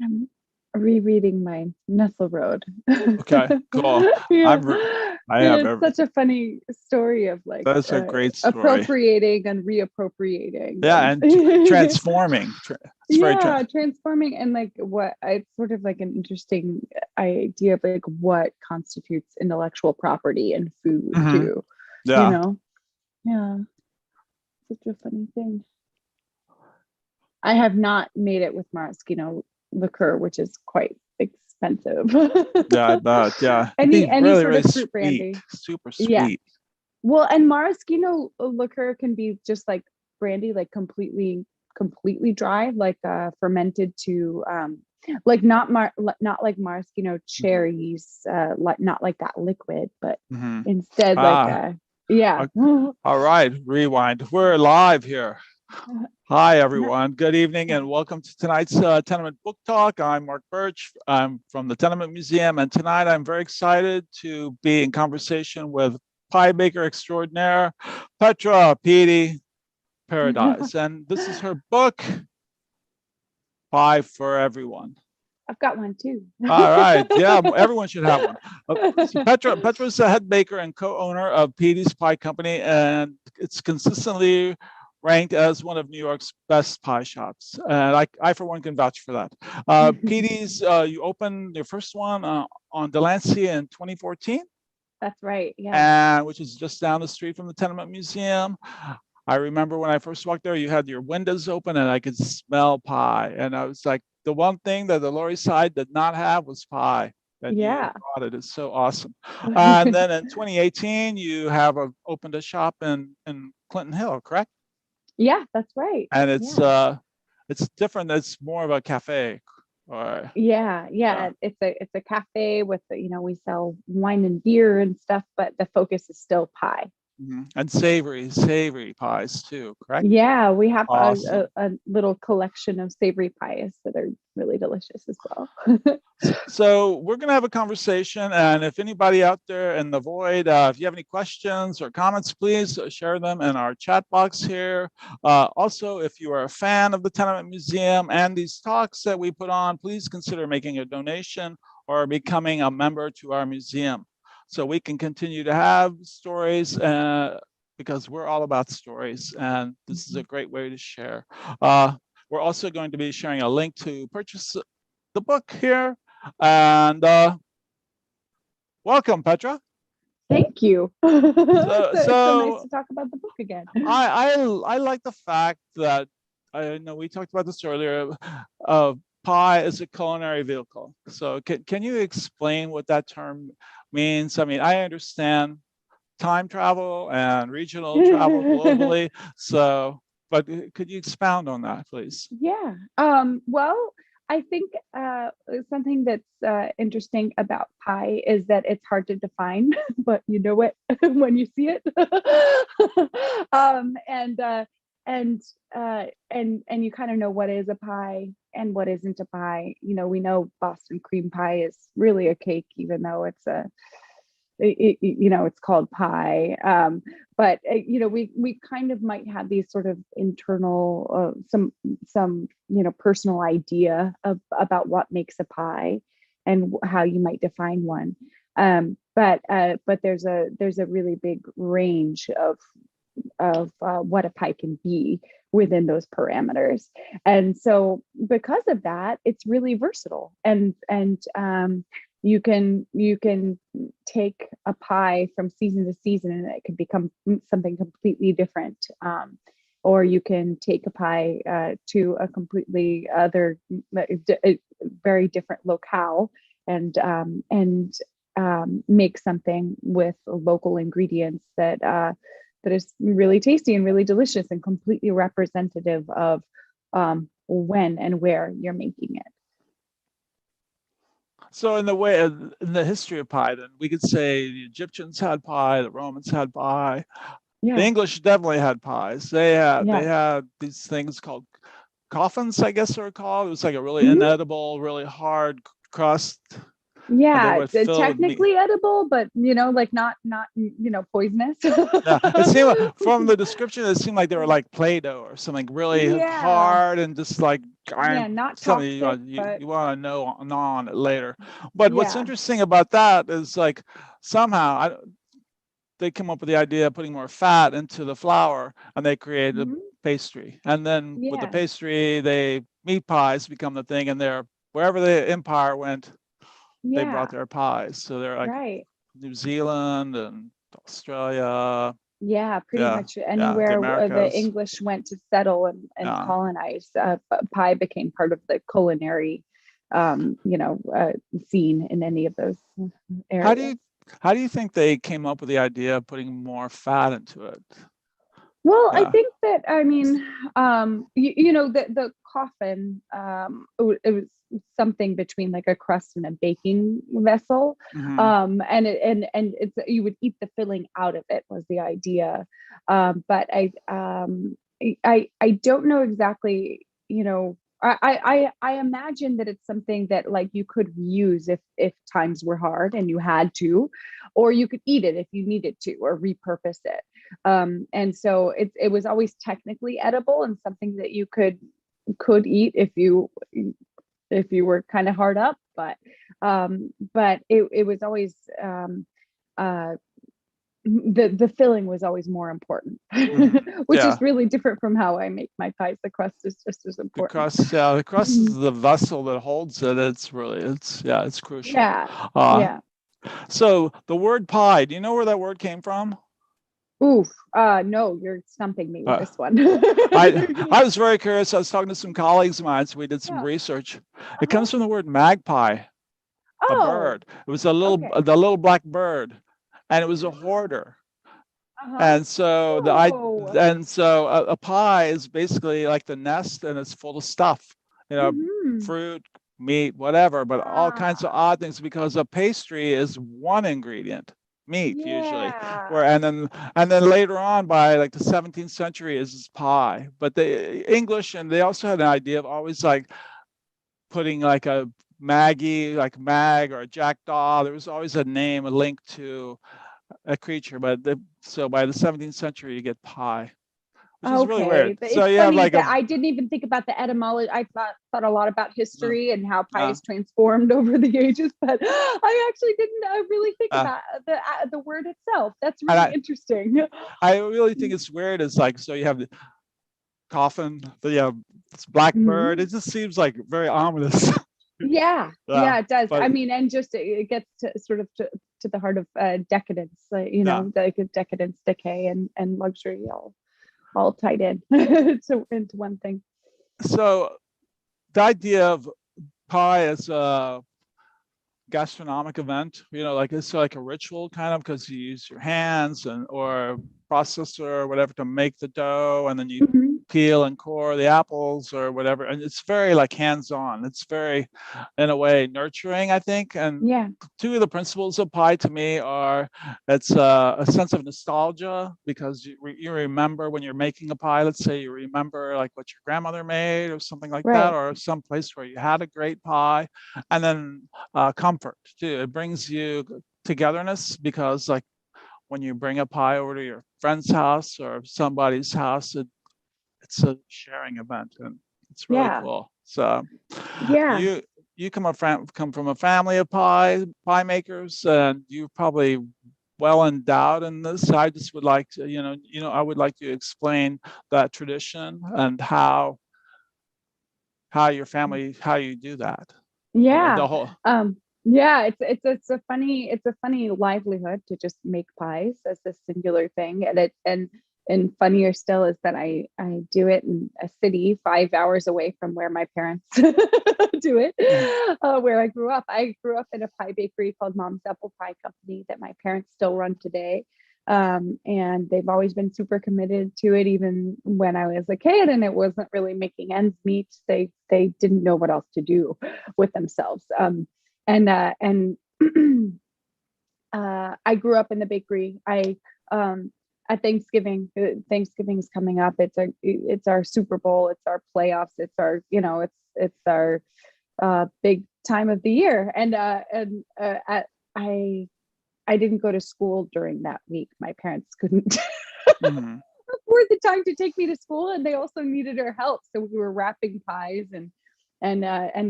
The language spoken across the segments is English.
I'm rereading my Nestle Road. Okay, cool. Yeah. I Yeah, have it's such a everything. funny story of like That's a great story. appropriating and reappropriating Yeah, and and transforming. It's very yeah, transforming and like what it's sort of like an interesting idea of like what constitutes intellectual property and food hmm too, you Yeah. know? Yeah, such a funny thing. I have not made it with maraschino liqueur, which is quite expensive. Yeah, I bet. Yeah, it'd be Any really, sort really of fruit sweet, brandy. super Yeah. sweet. Well, and maraschino liqueur can be just like brandy, like completely dry, like fermented to like not like maraschino hmm cherries, like not like that liquid, but hmm instead like Ah, yeah. o- all right. Rewind. We're live here. Hi, everyone. Good evening, and welcome to tonight's Tenement Book Talk. I'm Marc Burch. I'm from the Tenement Museum, and tonight I'm very excited to be in conversation with pie maker extraordinaire Petra Paredez, and this is her book, Pie for Everyone. I've got one too. All right, yeah, everyone should have one. So Petra's the head baker and co-owner of Petee's Pie Company, and it's consistently ranked as one of New York's best pie shops. And I for one, can vouch for that. Petee's, you opened your first one on Delancey in 2014, That's right. Yeah. and which is just down the street from the Tenement Museum. I remember when I first walked there, you had your windows open and I could smell pie. And I was like, the one thing that the Lower East Side did not have was pie. And you Yeah. brought it. It's so awesome. And then in 2018, you have opened a shop in Clinton Hill, correct? Yeah, that's right. And Yeah. it's different. It's more of a cafe. Or Yeah, yeah. yeah. It's a cafe with we sell wine and beer and stuff, but the focus is still pie. And savory pies too, correct? Yeah, we have Awesome. a little collection of savory pies that are really delicious as well. So we're going to have a conversation, and if anybody out there in the void, if you have any questions or comments, please share them in our chat box here. Also, if you are a fan of the Tenement Museum and these talks that we put on, please consider making a donation or becoming a member to our museum so we can continue to have stories because we're all about stories, and this is a great way to share. Uh, we're also going to be sharing a link to purchase the book here. And welcome, Petra. Thank you. So, It's so nice so to talk about the book again. I like the fact that I know we talked about this earlier. Pie is a culinary vehicle. So, can you explain what that term means? I mean, I understand time travel and regional travel globally. So, but could you expound on that, please? Yeah. Well, I think something that's interesting about pie is that it's hard to define, but you know it when you see it. And and and you kind of know what is a pie and what isn't a pie. We know Boston cream pie is really a cake, even though it's called pie. But we kind of might have these sort of internal some personal idea of about what makes a pie and how you might define one. But there's a really big range of what a pie can be within those parameters. And so because of that, it's really versatile, and you can take a pie from season to season and it could become something completely different. Or you can take a pie to a completely other, a very different locale, and make something with local ingredients that is really tasty and really delicious and completely representative of when and where you're making it. So in the history of pie, then we could say the Egyptians had pie, the Romans had pie, the Yeah, English definitely had pies. They yeah. had these things called coffins, I guess they're called. It was like a really Mhm. inedible, really hard crust. and they Yeah, would fill with meat. technically edible, but like not poisonous. Yeah, it seemed like, from the description, it seemed like they were like Play-Doh or something really Yeah, hard and just like yeah, not something toxic, but you want to know on it later. But what's yeah. interesting about that is like somehow they come up with the idea of putting more fat into the flour, and they created a Mhm. pastry. And then with the Yeah, pastry, meat pies become the thing, and they're wherever the empire went, they brought yeah, their pies. So they're like right. New Zealand and Australia. Yeah, pretty Yeah, much yeah, the anywhere the Americas. English went to settle and Yeah. colonize, pie became part of the culinary, scene in any of those How do areas. you how do you think they came up with the idea of putting more fat into it? Well, I Yeah. think that, I mean, the coffin, it was something between like a crust and a baking vessel, Hmm. and it's you would eat the filling out of it was the idea, but I don't know exactly, I imagine that it's something that like you could use if times were hard and you had to, or you could eat it if you needed to, or repurpose it. And so it was always technically edible and something that you could eat if you were kind of hard up, but it was always, uh the filling was always more important, Hmm. which Yeah. is really different from how I make my pies. The crust is just as important. The crust is Mhm. the vessel that holds it. It's crucial. Yeah, Uh, yeah. so the word pie, do you know where that word came from? Oof. No, you're stumping me with Uh, this one. I was very curious. I was talking to some colleagues of mine, so we did some Yeah. research. It Uh-huh. comes from the word magpie, a Oh, bird. It was okay. the little black bird, and it was a hoarder. Uh-huh. And so Oh. a pie is basically like the nest, and it's full of stuff, you know, Mm-hmm. fruit, meat, whatever, but all kinds of Ah, odd things, because a pastry is one ingredient, meat usually, yeah. where and then later on by like the 17th century is pie. But the English, and they also had an idea of always like putting like a Maggie, like Mag or a jackdaw. There was always a name, a link to a creature, but so by the 17th century, you get pie, which is really weird. Okay. But So it's you have funny like that I didn't even think about the etymology. I thought a lot about uh, history and how pie uh, is transformed over the ages, but I actually didn't really think uh, about the word itself. That's and really interesting. I really think it's weird. It's like, so you have the coffin, this black bird. Mhm. It just seems like very ominous. Yeah, Yeah, yeah, it does. but I mean, and just it gets to sort of to the heart of decadence, yeah. like decadence, decay, and luxury, all tied in to into one thing. So the idea of pie as a gastronomic event, like it's like a ritual kind of, because you use your hands and or processor or whatever to make the dough, and then you Mhm. peel and core the apples or whatever, and it's very like hands-on. It's very, in a way, nurturing, I think. And Yeah. two of the principles of pie to me are, it's a sense of nostalgia, because you remember when you're making a pie. Let's say you remember like what your grandmother made or something like that, Right. or some place where you had a great pie. And then comfort too. It brings you togetherness, because like when you bring a pie over to your friend's house or somebody's house, it's a sharing event, and it's really Yeah. cool. So Yeah. you you come from a family of pie makers, and you probably well endowed in this. I just would like to, I would like to explain that tradition and how your family, how you do that. Yeah. The whole Yeah, it's a funny livelihood to just make pies as a singular thing. And funnier still is that I do it in a city 5 hours away from where my parents do it, Mhm. where I grew up. I grew up in a pie bakery called Mom's Apple Pie Company that my parents still run today. And they've always been super committed to it, even when I was a kid and it wasn't really making ends meet. They didn't know what else to do with themselves. And I grew up in the bakery. I At Thanksgiving is coming up. It's our Super Bowl. It's our playoffs. It's our big time of the year. And I didn't go to school during that week. My parents couldn't Mhm. afford the time to take me to school, and they also needed our help. So we were wrapping pies and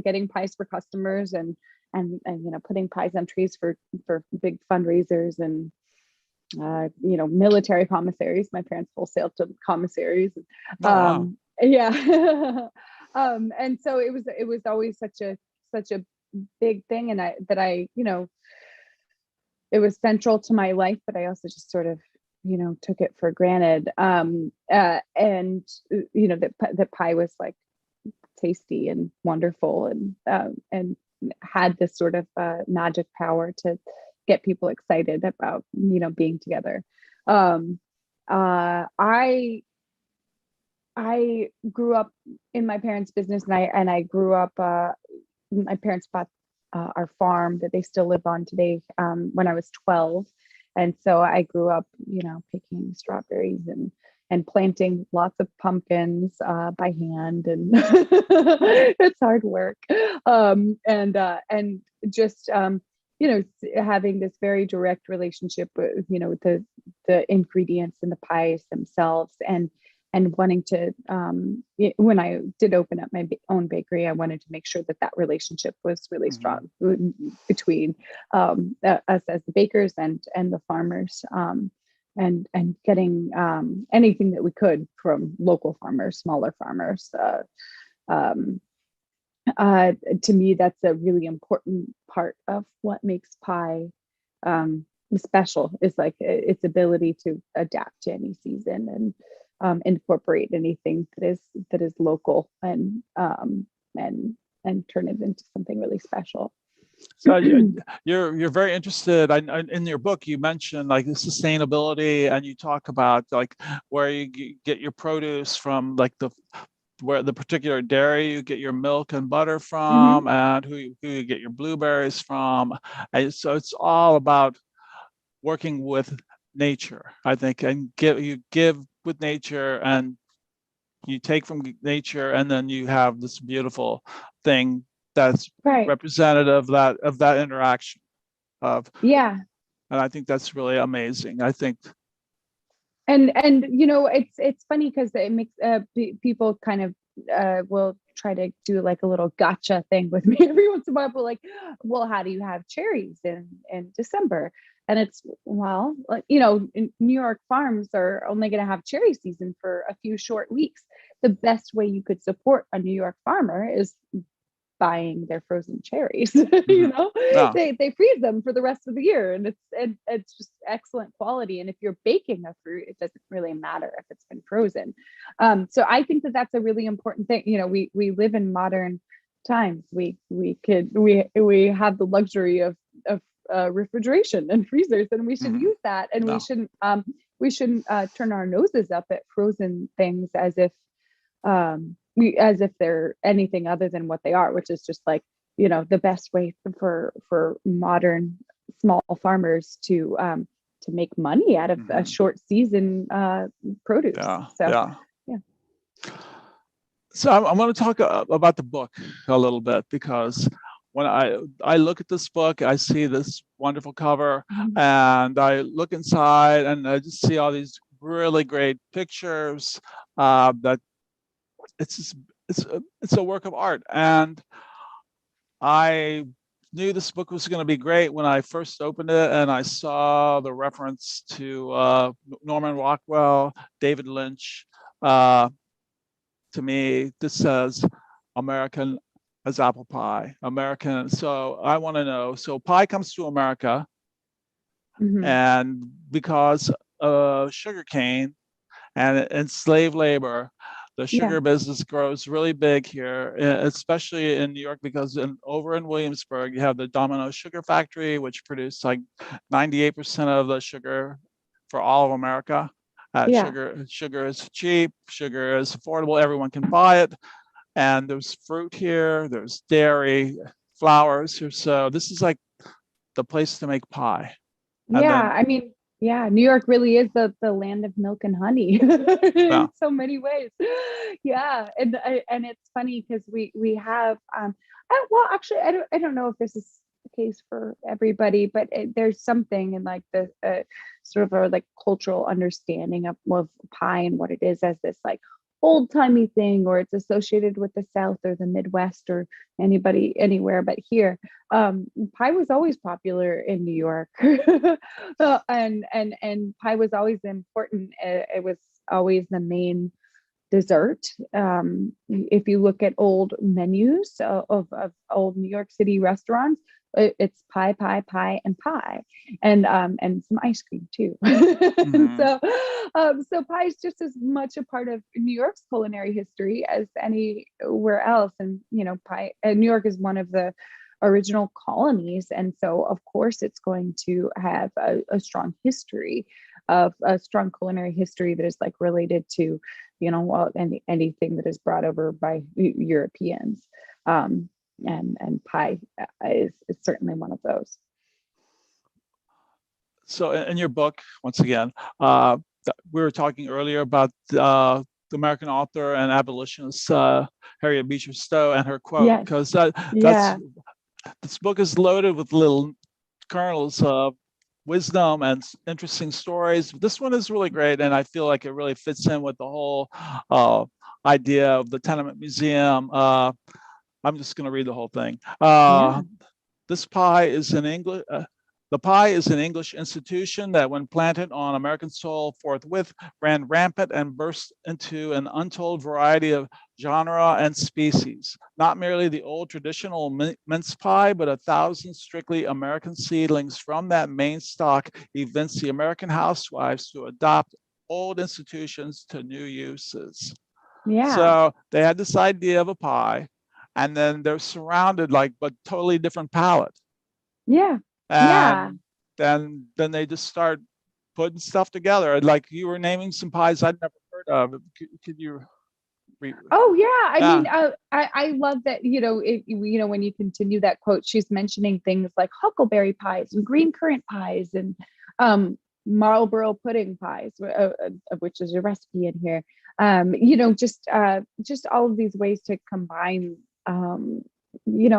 getting pies for customers, and putting pies on trees for big fundraisers, and military commissaries. My parents wholesaled to commissaries. Oh, wow. Yeah. And so it was always such a big thing, and it was central to my life, but I also just sort of took it for granted. And that pie was like tasty and wonderful, and had this sort of magic power to get people excited about being together. I grew up in my parents' business, and I grew up. My parents bought our farm that they still live on today when I was 12, and so I grew up, picking strawberries and planting lots of pumpkins by hand, and it's hard work. And just having this very direct relationship with the ingredients and the pies themselves, and wanting to when I did open up my own bakery, I wanted to make sure that relationship was really strong between us as the bakers and the farmers, and getting anything that we could from local farmers, smaller farmers. To me, that's a really important part of what makes pie special, is like its ability to adapt to any season, and incorporate anything that is local, and turn it into something really special. So you're very interested. In your book, you mentioned like the sustainability, and you talk about like where you get your produce from, like where the particular dairy you get your milk and butter from, and who you get your blueberries from. And so it's all about working with nature, I think, and you give with nature, and you take from nature, and then you have this beautiful thing that's Right. representative of that interaction of. Yeah. And I think that's really amazing. I think. And it's funny because it makes people kind of will try to do like a little gotcha thing with me every once in a while. But like, well, how do you have cherries in December? And it's, well, like, New York farms are only going to have cherry season for a few short weeks. The best way you could support a New York farmer is buying their frozen cherries. Yeah. They freeze them for the rest of the year, and it's just excellent quality. And if you're baking a fruit, it doesn't really matter if it's been frozen. So I think that that's a really important thing. We live in modern times. We have the luxury of refrigeration and freezers, and we should use that. And we shouldn't turn our noses up at frozen things as if they're anything other than what they are, which is just like, the best way for modern small farmers to make money out of a short season produce. So I'm going to talk about the book a little bit, because when I look at this book, I see this wonderful cover, and I look inside, and I just see all these really great pictures that it's a work of art. And I knew this book was going to be great when I first opened it, and I saw the reference to Norman Rockwell, David Lynch. To me, this says American as apple pie, American. So I want to know, so pie comes to America, and because of sugarcane and slave labor, the sugar business grows really big here, especially in New York, because over in Williamsburg, you have the Domino Sugar Factory, which produced like 98% of the sugar for all of America. Sugar is cheap, sugar is affordable, everyone can buy it. And there's fruit here, there's dairy, flowers here. So this is like the place to make pie. New York really is the land of milk and honey in so many ways. And it's funny because we have Well, actually, I don't know if this is the case for everybody, but there's something in like the sort of a like cultural understanding of pie and what it is as this like old timey thing, or it's associated with the South or the Midwest or anybody anywhere but here. Pie was always popular in New York, and pie was always important. It was always the main dessert. If you look at old menus of old New York City restaurants, it's pie, pie, pie, and pie, and some ice cream too. And Mhm. so pie is just as much a part of New York's culinary history as anywhere else. And pie. New York is one of the original colonies, and so of course it's going to have a strong history of a strong culinary history that is like related to well, anything that is brought over by Europeans. And pie is certainly one of those. So in your book, once again, we were talking earlier about the American author and abolitionist Harriet Beecher Stowe and her quote, Yes. because that's Yeah. this book is loaded with little kernels of wisdom and interesting stories. This one is really great, and I feel like it really fits in with the whole idea of the Tenement Museum. I'm just going to read the whole thing. Yeah. This pie is in English. The pie is an English institution that, when planted on American soil, forthwith ran rampant and burst into an untold variety of genre and species. Not merely the old traditional mince pie, but 1,000 strictly American seedlings from that main stock evince the American housewives to adopt old institutions to new uses. Yeah. So they had this idea of a pie, and then they're surrounded like but totally different palette, Yeah. Yeah. and then they just start putting stuff together. Like you were naming some pies I'd never heard of. Could you Oh yeah. I yeah. mean, I love that. When you continue that quote, she's mentioning things like huckleberry pies and green currant pies and Marlboro pudding pies, of which is a recipe in here. Just all of these ways to combine,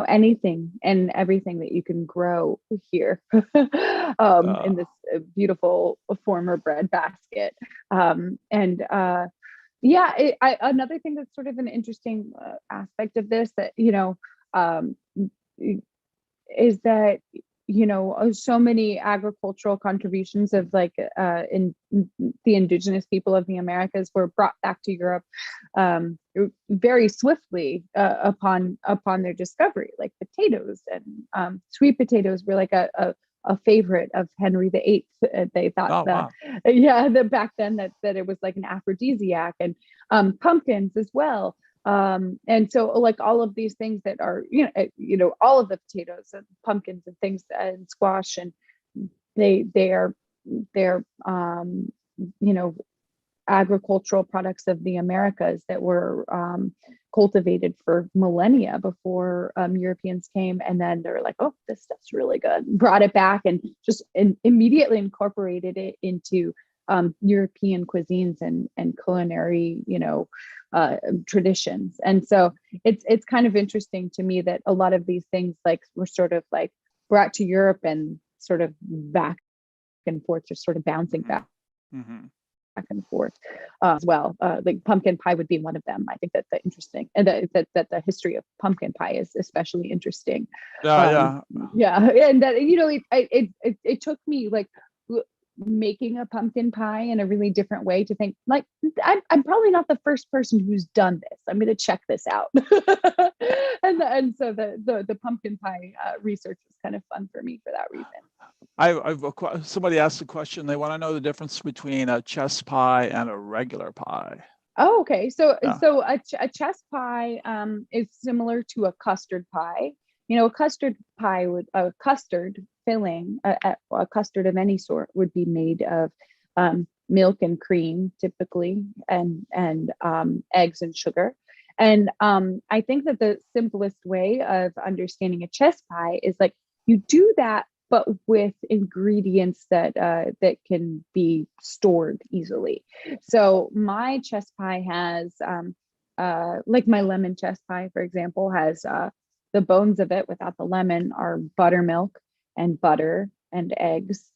anything and everything that you can grow here, uh, in this beautiful former bread basket. And Yeah, another thing that's sort of an interesting aspect of this that um, is that so many agricultural contributions of like in the indigenous people of the Americas were brought back to Europe very swiftly upon their discovery. Like potatoes and sweet potatoes were like a favorite of Henry VIII. They thought oh wow. that back then that it was like an aphrodisiac, and pumpkins as well. And so like all of these things that are all of the potatoes and pumpkins and things and squash, and they're agricultural products of the Americas that were cultivated for millennia before Europeans came, and then they're like, oh, this stuff's really good, brought it back and just immediately incorporated it into European cuisines and culinary traditions. And so it's kind of interesting to me that a lot of these things like were sort of like brought to Europe and sort of back and forth, just sort of bouncing back Mm-hmm. and forth as well. Like pumpkin pie would be one of them. I think that's the interesting, and that the history of pumpkin pie is especially interesting. Yeah, Um, yeah. yeah, and that it took me like making a pumpkin pie in a really different way to think like I'm probably not the first person who's done this. I'm going to check this out. And so the pumpkin pie research was kind of fun for me for that reason. Somebody asked a question. They want to know the difference between a chess pie and a regular pie. Oh, okay. So Yeah. a chess pie is similar to a custard pie. A custard pie a custard filling, a custard of any sort would be made of milk and cream typically, and eggs and sugar. And I think that the simplest way of understanding a chess pie is like you do that, but with ingredients that can be stored easily. So my chess pie has, like my lemon chess pie, for example, has the bones of it without the lemon are buttermilk and butter and eggs.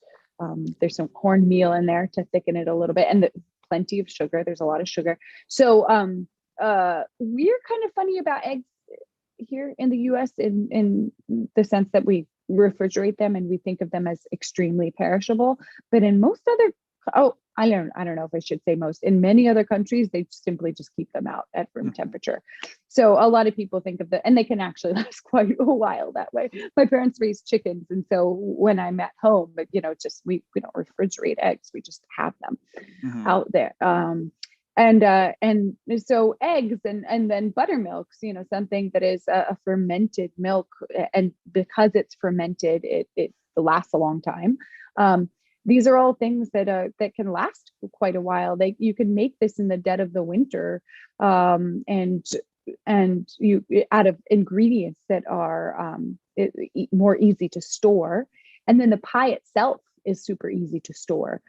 There's some cornmeal in there to thicken it a little bit, and plenty of sugar. There's a lot of sugar. So we're kind of funny about eggs here in the US in the sense that we refrigerate them and we think of them as extremely perishable. But in most other, I don't know if I should say most, in many other countries, they simply just keep them out at room temperature. So a lot of people think of and they can actually last quite a while that way. My parents raised chickens. And so when I'm at home, but just, we don't refrigerate eggs, we just have them out there. And so eggs and then buttermilks, something that is a fermented milk, and because it's fermented, it lasts a long time. These are all things that can last quite a while. You can make this in the dead of the winter, and you out of ingredients that are more easy to store. And then the pie itself is super easy to store.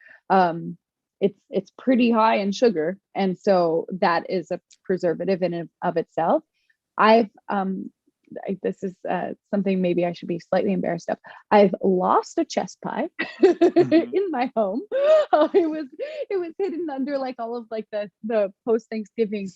It's pretty high in sugar, and so that is a preservative in and of itself. This is something maybe I should be slightly embarrassed of. I've lost a chess pie in my home. It was hidden under like all of like the post Thanksgiving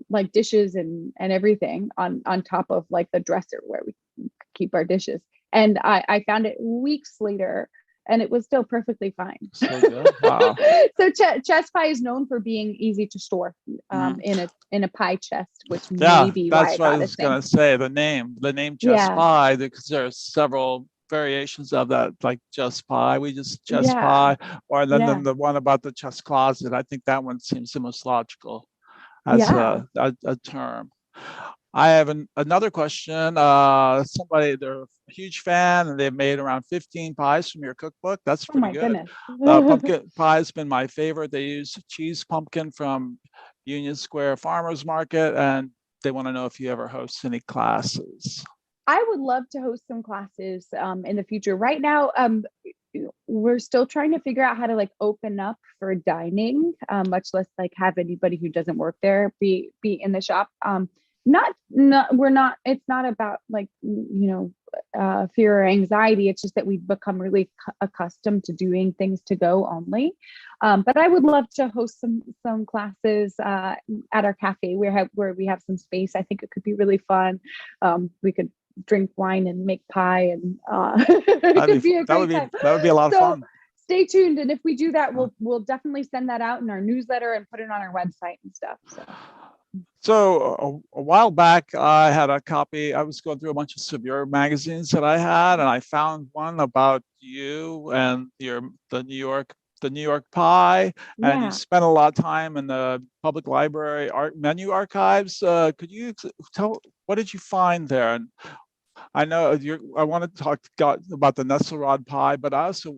like dishes and everything on top of like the dresser where we keep our dishes. And I found it weeks later, and it was still perfectly fine. So good. Wow. So chess pie is known for being easy to store in a pie chest, which may be why that's what I was going to say. The name chess pie, because there's several variations of that, like chess pie. We just chess pie, or then the one about the chess closet. I think that one seems the most logical as a term. I have another question. Somebody, they're a huge fan, and they've made around 15 pies from your cookbook. That's pretty good. Pumpkin pie has been my favorite. They use cheese pumpkin from Union Square Farmers Market, and they want to know if you ever host any classes. I would love to host some classes in the future. Right now, we're still trying to figure out how to like open up for dining, much less like have anybody who doesn't work there be in the shop. We're not, it's not about like, fear or anxiety. It's just that we've become really accustomed to doing things to go only. But I would love to host some classes at our cafe where we have some space. I think it could be really fun. We could drink wine and make pie, and it could be a great time. That would be a lot of fun. Stay tuned, and if we do that, we'll definitely send that out in our newsletter and put it on our website and stuff. So a while back, I had a copy. I was going through a bunch of severe magazines that I had, and I found one about you and the New York pie, and you spent a lot of time in the public library menu archives. Could you tell, what did you find there? And I know I want to talk about the Nestle Road pie, but also,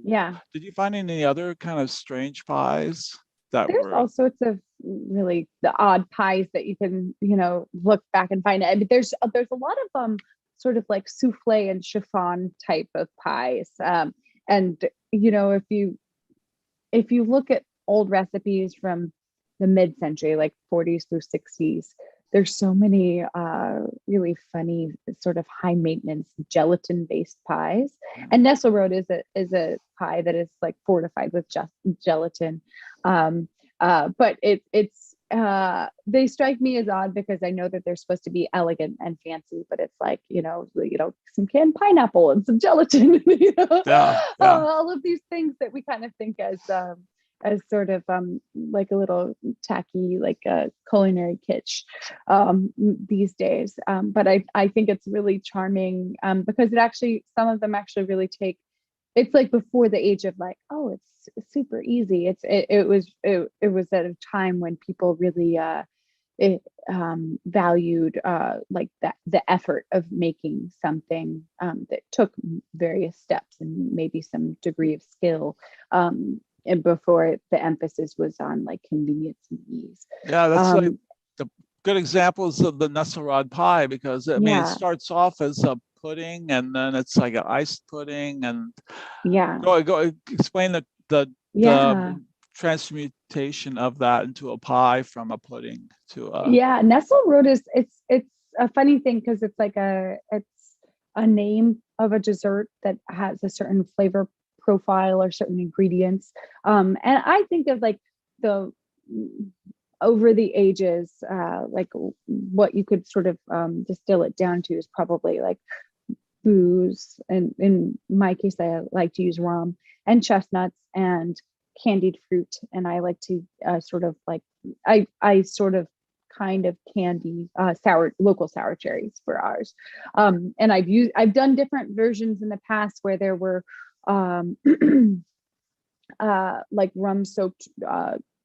did you find any other kind of strange pies? There's all sorts of really the odd pies that you can, look back and find. I mean, there's a lot of sort of like souffle and chiffon type of pies. And if you look at old recipes from the mid-century, like 40s through 60s, there's so many really funny sort of high maintenance gelatin-based pies. And Nestle Road is a pie that is like fortified with just gelatin. But they strike me as odd because I know that they're supposed to be elegant and fancy, but it's like, some canned pineapple and some gelatin, all of these things that we kind of think as sort of like a little tacky, like a culinary kitsch these days. But I think it's really charming because some of them actually really it's like before the age of like, oh, it's super easy. It was at a time when people really valued like the effort of making something that took various steps and maybe some degree of skill. And before the emphasis was on like convenience and ease. Yeah, that's like the good examples of the Nestle Road pie, because I mean, it starts off as a pudding, and then it's like an iced pudding, and go explain the transmutation of that into a pie from a pudding to a Nestle Road is it's a funny thing because it's a name of a dessert that has a certain flavor profile or certain ingredients. And I think of like the over the ages, like what you could sort of distill it down to is probably like booze. And in my case, I like to use rum and chestnuts and candied fruit. And I like to sort of like, I sort of kind of candy local sour cherries for ours. And I've done different versions in the past where there were like rum soaked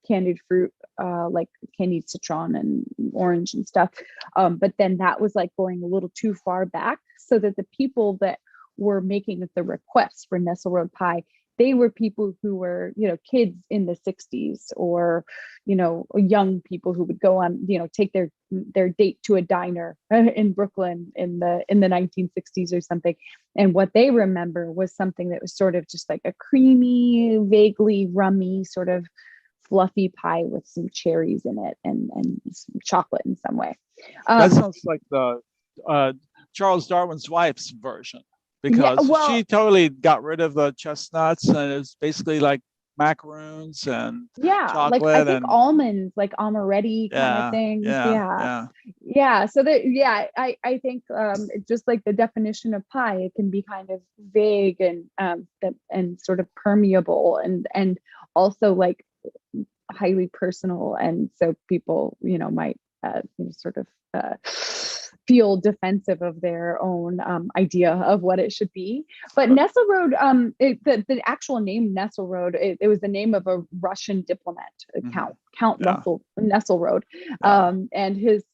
candied fruit, like candied citron and orange and stuff. But then that was like going a little too far back, so that the people that were making the requests for Nestle Road pie, they were people who were, kids in the 60s, or, young people who would go on, take their date to a diner in Brooklyn in the 1960s or something. And what they remember was something that was sort of just like a creamy, vaguely rummy, sort of fluffy pie with some cherries in it and some chocolate in some way. That sounds like the Charles Darwin's wife's version, because she totally got rid of the chestnuts, and it's basically like macaroons and chocolate, like I think almonds, like amaretti kind of things. So that I think just like the definition of pie, it can be kind of vague and sort of permeable and also like highly personal, and so people might sort of feel defensive of their own idea of what it should be. But Nestle Road, the actual name Nestle Road, it was the name of a Russian diplomat, Count Nestle Road, and his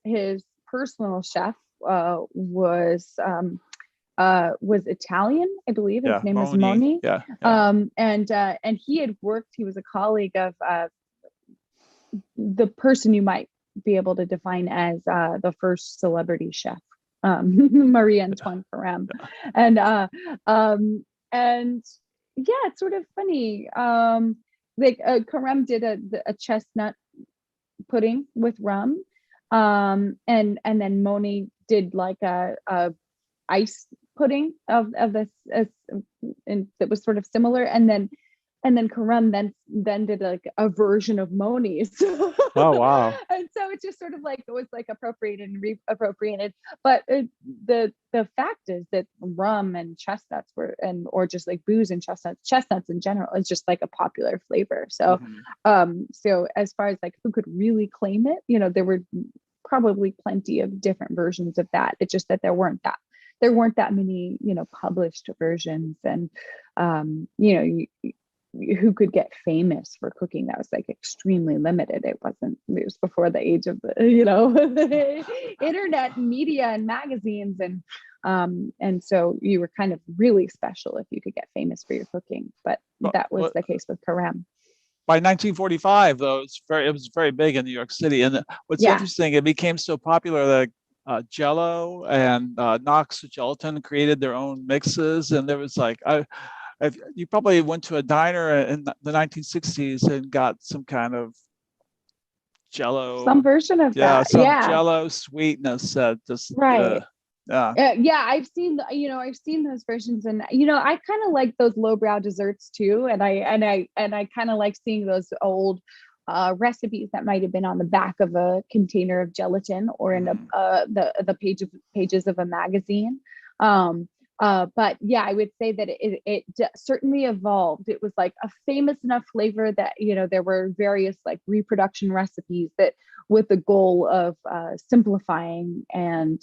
personal chef was Italian, I believe. His name is Moni. And he had worked. He was a colleague of the person you might be able to define as the first celebrity chef, Marie Antoine Carême. And it's sort of funny. Like Carême did a chestnut pudding with rum, and then Moni did like a ice pudding of this, and that was sort of similar, and then Carême then did like a version of Moni's. Oh wow! And so it just sort of like it was like appropriated and reappropriated. But the fact is that rum and chestnuts or just like booze and chestnuts in general is just like a popular flavor. So so as far as like who could really claim it, there were probably plenty of different versions of that. It's just that there weren't that many published versions, and who could get famous for cooking. That was like extremely limited. It was before the age of the internet and media and magazines, and so you were kind of really special if you could get famous for your cooking. But that was the case with Carême. By 1945, though, it was very big in New York City. And what's interesting, it became so popular that Jell-O and Knox Gelatin created their own mixes, and there was like you probably went to a diner in the 1960s and got some kind of Jell-O, some version of that, Jell-O sweetness. Right. I've seen those versions, and I kind of like those lowbrow desserts too, and I kind of like seeing those old recipes that might have been on the back of a container of gelatin or in the pages of a magazine. But I would say that it certainly evolved. It was like a famous enough flavor that, there were various like reproduction recipes that with the goal of simplifying and,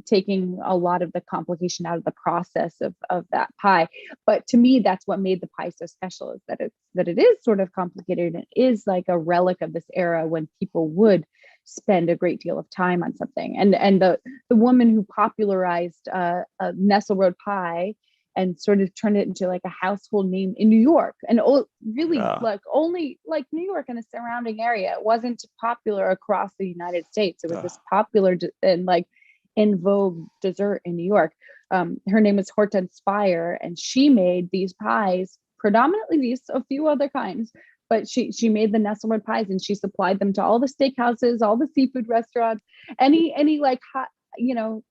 taking a lot of the complication out of the process of that pie. But to me, that's what made the pie so special, is that it is sort of complicated, and it is like a relic of this era when people would spend a great deal of time on something. And the woman who popularized a Nestle Road pie and sort of turned it into like a household name in New York, and really like only like New York and the surrounding area. It wasn't popular across the United States. It was this popular and like in vogue dessert in New York. Her name is Hortense Spire, and she made these pies, predominantly these, a few other kinds, but she made the Nestle Road pies, and she supplied them to all the steakhouses, all the seafood restaurants, any like hot,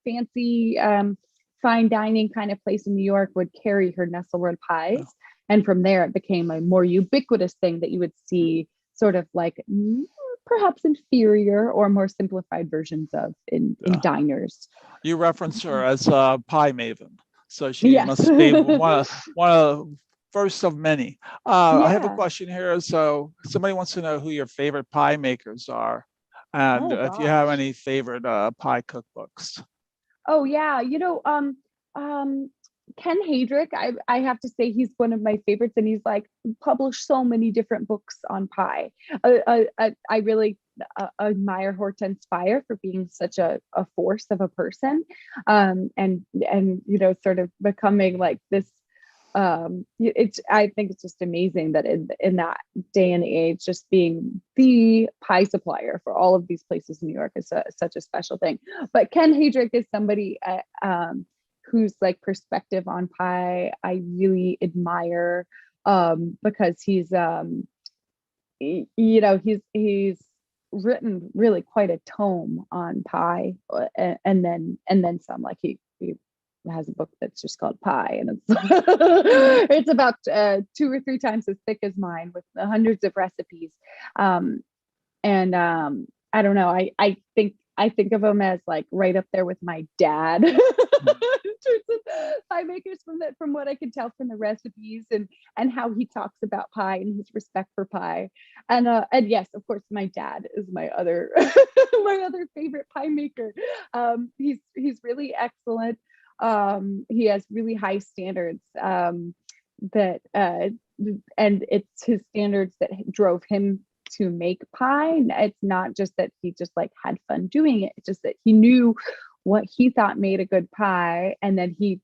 fancy fine dining kind of place in New York would carry her Nestle Road pies. And from there, it became a more ubiquitous thing that you would see sort of like perhaps inferior or more simplified versions of in diners. You reference her as a pie maven, so she Yes. must be one of first of many. I have a question here. So somebody wants to know who your favorite pie makers are, and if you have any favorite pie cookbooks. Oh yeah, Ken Heydrich, I have to say he's one of my favorites, and he's like published so many different books on pie. I really admire Hortense Spire for being such a force of a person, and sort of becoming like this. I think it's just amazing that in that day and age, just being the pie supplier for all of these places in New York is such a special thing. But Ken Heydrich is somebody whose like perspective on pie I really admire, because he's written really quite a tome on pie, and then some. Like he has a book that's just called Pie, and it's about 2 or 3 times as thick as mine, with hundreds of recipes. I don't know. I think of him as like right up there with my dad in terms of pie makers, from what I can tell from the recipes and how he talks about pie and his respect for pie. And yes, of course, my dad is my other my other favorite pie maker. He's really excellent. He has really high standards, and it's his standards that drove him to make pie. It's not just that he just like had fun doing it. It's just that he knew what he thought made a good pie, and then he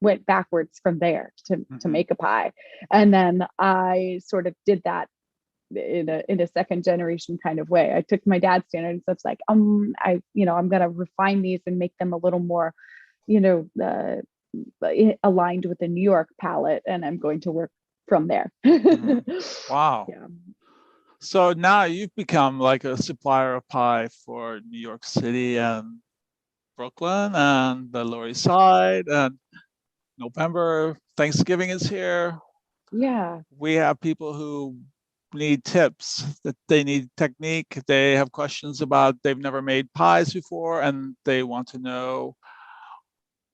went backwards from there to make a pie. And then I sort of did that in a second generation kind of way. I took my dad's standards, so it's like I'm gonna refine these and make them a little more aligned with the New York palate, and I'm going to work from there. Wow. Yeah. So now you've become like a supplier of pie for New York City and Brooklyn and the Lower East Side, and November, Thanksgiving is here. Yeah. We have people who need tips, that they need technique. They have questions about, they've never made pies before, and they want to know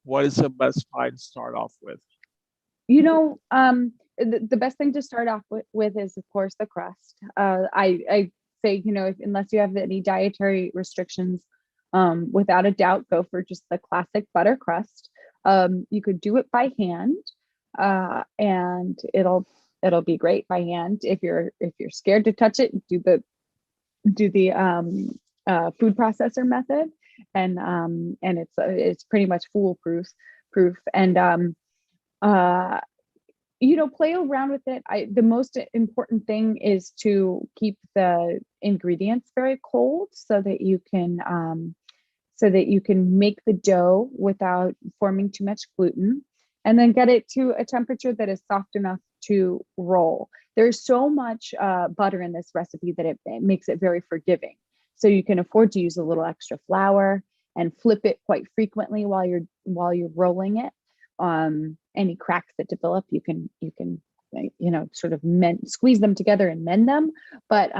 what is the best pie to start off with. The best thing to start off with is, of course, the crust. I say, unless you have any dietary restrictions, without a doubt, go for just the classic butter crust. You could do it by hand, and it'll be great by hand. If you're scared to touch it, do the food processor method, and it's pretty much foolproof. And play around with it. The most important thing is to keep the ingredients very cold, so that you can make the dough without forming too much gluten, and then get it to a temperature that is soft enough to roll. There's so much butter in this recipe that it makes it very forgiving. So you can afford to use a little extra flour and flip it quite frequently while you're rolling it. Any cracks that develop, you can sort of squeeze them together and mend them. But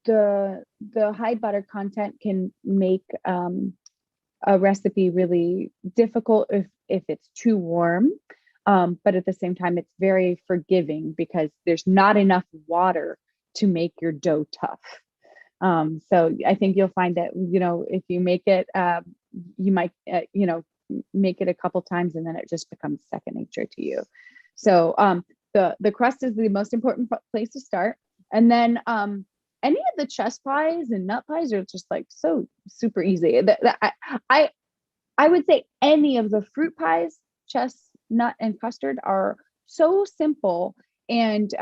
the high butter content can make a recipe really difficult if it's too warm. But at the same time, it's very forgiving because there's not enough water to make your dough tough. So I think you'll find that, if you make it, you might, make it a couple times, and then it just becomes second nature to you. So the crust is the most important place to start. And then any of the chess pies and nut pies are just like so super easy. I would say any of the fruit pies, chess, nut, and custard are so simple, and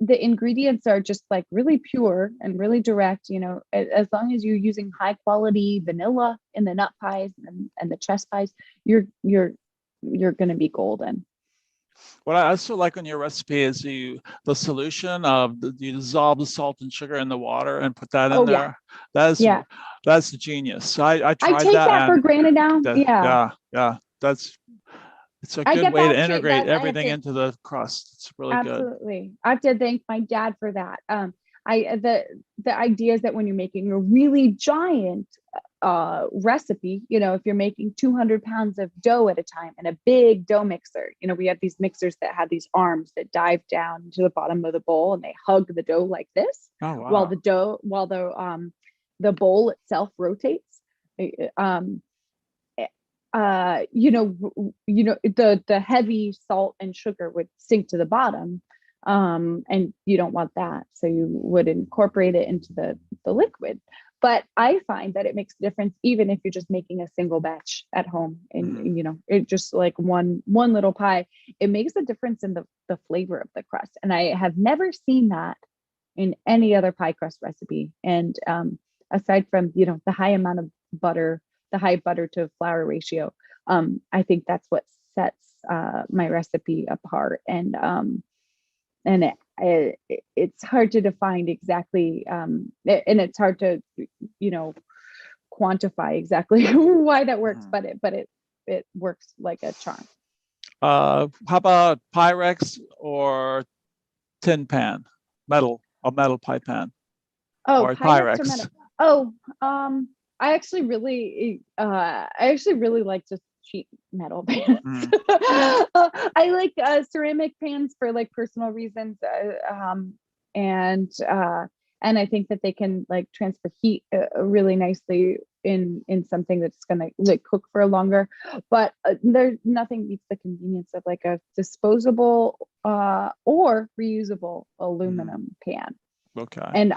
the ingredients are just like really pure and really direct. As long as you're using high quality vanilla in the nut pies and the chess pies, you're going to be golden. What I also like on your recipe is the solution of you dissolve the salt and sugar in the water and put that in Oh yeah, there. That's yeah. that's genius. I I tried take that that for and granted now. Yeah, yeah, it's a I good get way to that too. integrate That I have everything to into the crust. It's really good. absolutely. I have to thank my dad for that. The idea is that when you're making a really giant recipe, if you're making 200 pounds of dough at a time in a big dough mixer, we have these mixers that have these arms that dive down to the bottom of the bowl and they hug the dough like this, Oh while wow. the bowl itself rotates. Um, the heavy salt and sugar would sink to the bottom, and you don't want that, so you would incorporate it into the liquid. But I find that it makes a difference even if you're just making a single batch at home, and it just like one little pie. It makes a difference in the flavor of the crust, and I have never seen that in any other pie crust recipe. And aside from the high amount of butter, the high butter to flour ratio, I think that's what sets my recipe apart. And it's hard to define exactly, and it's hard to quantify exactly why that works, but it works like a charm. How about Pyrex or tin pan, a metal pie pan, Oh, or Pyrex or Pyrex? metal? Oh, I actually really like just cheap metal pans. Mm. I like ceramic pans for like personal reasons, and I think that they can like transfer heat really nicely in something that's gonna like cook for longer. But there's nothing beats the convenience of like a disposable or reusable aluminum pan. Okay. And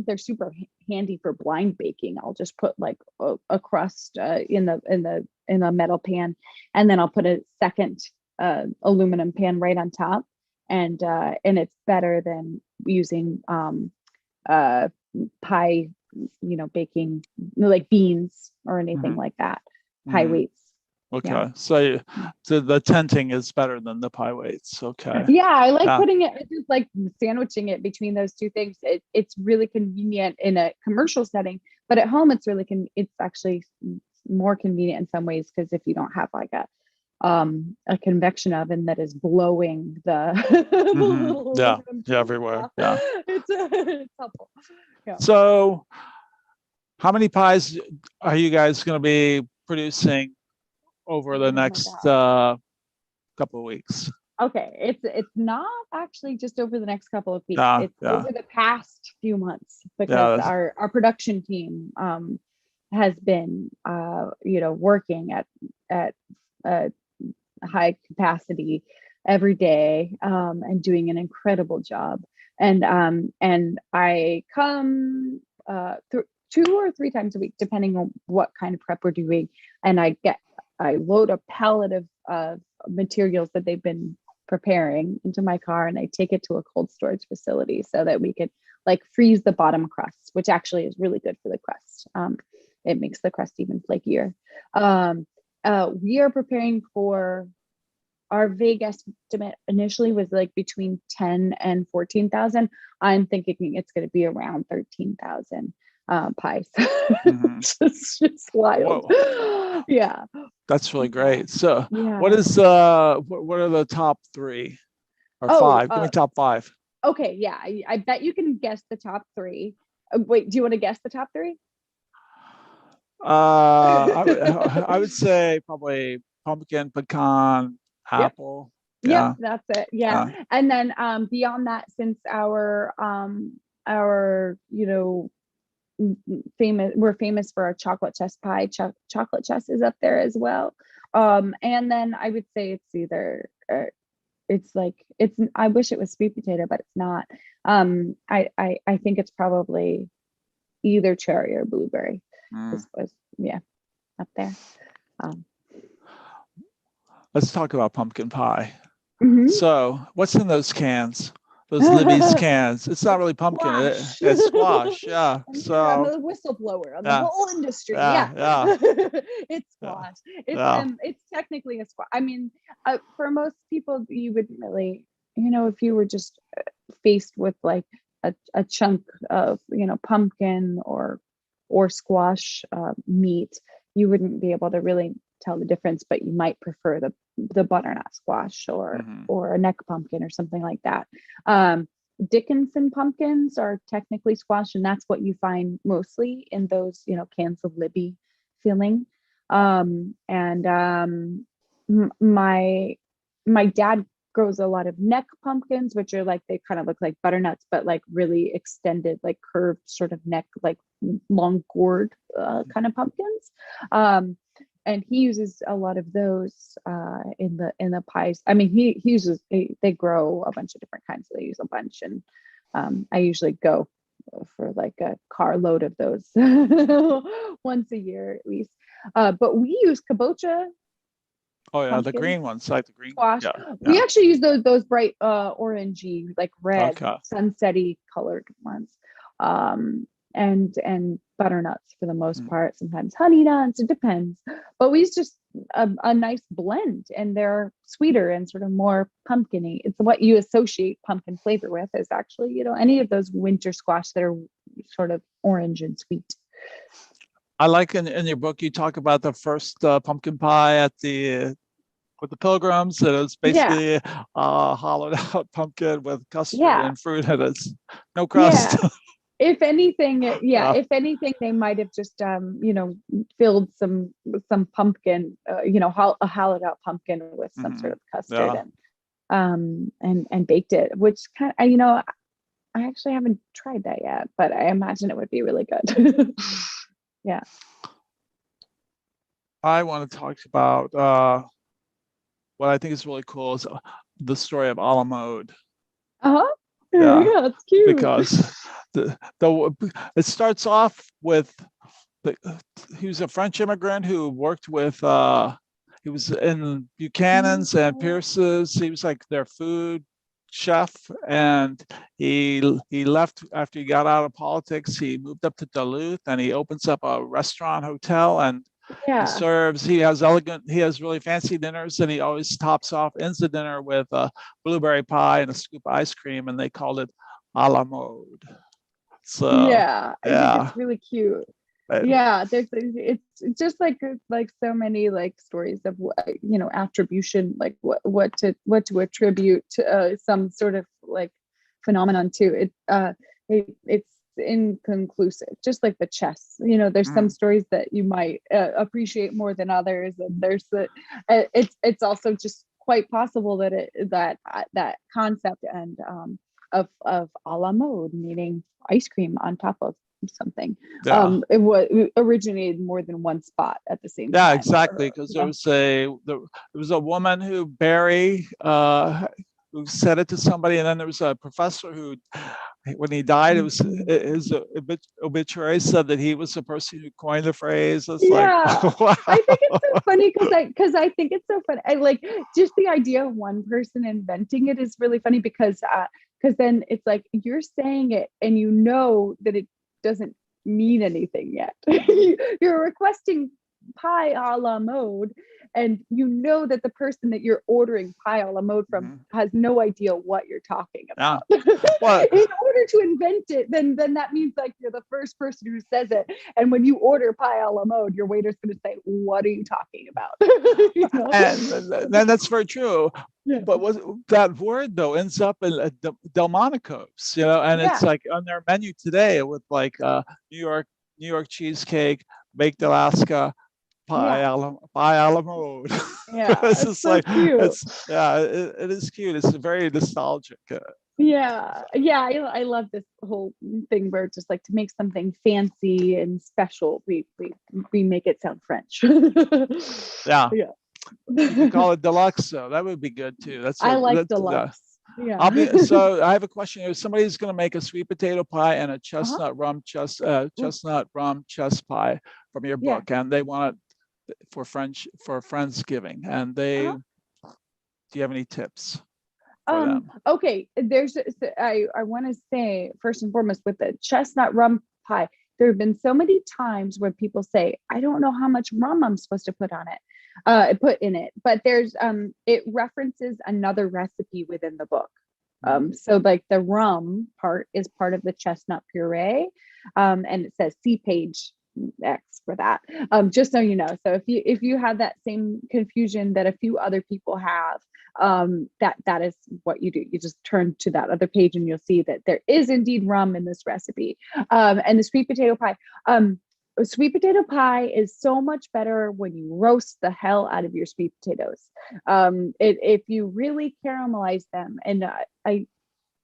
they're super handy for blind baking. I'll just put like a crust in the metal pan, and then I'll put a second aluminum pan right on top, and it's better than using pie, baking like beans or anything like that. Pie Mhm. weights. Okay, Yeah. so the tenting is better than the pie weights. Okay. Yeah, I like Yeah. putting it, just like sandwiching it between those two things. It's really convenient in a commercial setting, but at home it's actually more convenient in some ways, because if you don't have like a convection oven that is blowing the little Yeah. aluminum Yeah. tubes Everywhere. off, Yeah. it's helpful. Yeah. So, how many pies are you guys going to be producing over the Oh my next God. couple of weeks? Okay, it's not actually just over the next couple of weeks. Yeah. It's Yeah. over the past few months, because Yeah. our production team has been working at a high capacity every day, and doing an incredible job. And I come 2 or 3 times a week, depending on what kind of prep we're doing, and I load a pallet of materials that they've been preparing into my car, and I take it to a cold storage facility so that we could like freeze the bottom crust, which actually is really good for the crust. It makes the crust even flakier. We are preparing for, our vague estimate initially was like between 10 and 14,000. I'm thinking it's going to be around 13,000 pies. It's just wild. Whoa. Yeah. That's really great. So, Yeah. what are the top 3 or Oh, 5? Give me top 5. okay. Yeah. I bet you can guess the top 3. Wait, do you want to guess the top 3? I would say probably pumpkin, pecan, Yep. apple. Yep, Yeah. that's it. Yeah. And then beyond that, since our we're famous for our chocolate chess pie. Chocolate chess is up there as well. And then I would say it's either I wish it was sweet potato, but it's not. I think it's probably either cherry or blueberry. Yeah, up there. Let's talk about pumpkin pie. Mhm. So, what's in those cans? those Libby's cans. It's not really pumpkin. Squash. It's squash. Yeah. I'm sure I'm So a whistleblower on the yeah, whole industry. yeah, Yeah. yeah, It's yeah, squash. yeah. It's technically a squash. I mean, for most people, you wouldn't really, if you were just faced with like a chunk of, pumpkin or squash meat, you wouldn't be able to really tell the difference, but you might prefer the butternut squash or a neck pumpkin or something like that. Dickinson pumpkins are technically squash, and that's what you find mostly in those, cans of Libby filling. My dad grows a lot of neck pumpkins, which are like, they kind of look like butternuts, but like really extended, like curved sort of neck, like long gourd kind of pumpkins. And he uses a lot of those in the pies. I mean, he uses, they grow a bunch of different kinds, so they use a bunch, and I usually go for like a carload of those once a year at least. But we use kabocha. Oh yeah, the Pumpkins, green ones, like the green. squash. Yeah, We yeah. actually use those bright orangey, like red, Okay. sunsetty colored ones. And butternuts for the most part, sometimes honey nuts, it depends. But we use just a nice blend, and they're sweeter and sort of more pumpkiny. It's what you associate pumpkin flavor with, is actually, any of those winter squash that are sort of orange and sweet. I like in your book, you talk about the first pumpkin pie with the Pilgrims, and it's Yeah. basically a hollowed out pumpkin with custard Yeah. and fruit, and it's no crust. Yeah. If anything, Yeah. if anything, they might have just, filled some pumpkin, a hollowed out pumpkin with some sort of custard, Yeah. and baked it, which kind of, I actually haven't tried that yet, but I imagine it would be really good. Yeah. I want to talk about what I think is really cool is the story of a la mode. Uh-huh. Yeah, Yeah, it's cute. because it starts off with he was a French immigrant who worked with he was in Buchanan's and Pierce's. He was like their food chef, and he left after he got out of politics. He moved up to Duluth, and he opens up a restaurant hotel, and Yeah. he has really fancy dinners, and he always ends the dinner with a blueberry pie and a scoop of ice cream, and they called it a la mode. So Yeah, I think yeah. it's really cute. Yeah, it's just like so many like stories of attribution, like what to attribute to some sort of like phenomenon to it's inconclusive, just like the chess. There's some stories that you might appreciate more than others, and it's also just quite possible that that concept and of a la mode, meaning ice cream on top of something, it originated more than one spot at the same time. Yeah, exactly, because there was a woman who Barry who said it to somebody, and then there was a professor who, when he died, it was his obituary said that he was the person who coined the phrase. It's like, wow. I think it's so funny because I think it's so funny. I like just the idea of one person inventing it is really funny, because then it's like you're saying it and that it doesn't mean anything yet. You're requesting pie a la mode, and that the person that you're ordering pie a la mode from has no idea what you're talking about. Well, in order to invent it, then that means like you're the first person who says it, and when you order pie a la mode, your waiter's going to say, "What are you talking about?" And then that's very true. Yeah. But that word though ends up in Delmonico's, and it's like on their menu today with like New York cheesecake, baked Alaska, pie a la mode. Yeah, it's just so like cute. it is cute. It's very nostalgic. I love this whole thing where just like to make something fancy and special, we make it sound French. Yeah. Yeah. You could call it deluxe, so that would be good too. I like deluxe. Yeah. So I have a question. If somebody's going to make a sweet potato pie and a chestnut rum chess pie from your book, and they want it for Friendsgiving, and do you have any tips? for them? Okay, I want to say first and foremost with the chestnut rum pie, there have been so many times where people say, I don't know how much rum I'm supposed to put in it, but there's it references another recipe within the book. So like the rum part is part of the chestnut puree, and it says see page X for that. Just so you know. So if you have that same confusion that a few other people have, that is what you do. You just turn to that other page and you'll see that there is indeed rum in this recipe. And the sweet potato pie. Sweet potato pie is so much better when you roast the hell out of your sweet potatoes. If you really caramelize them, and I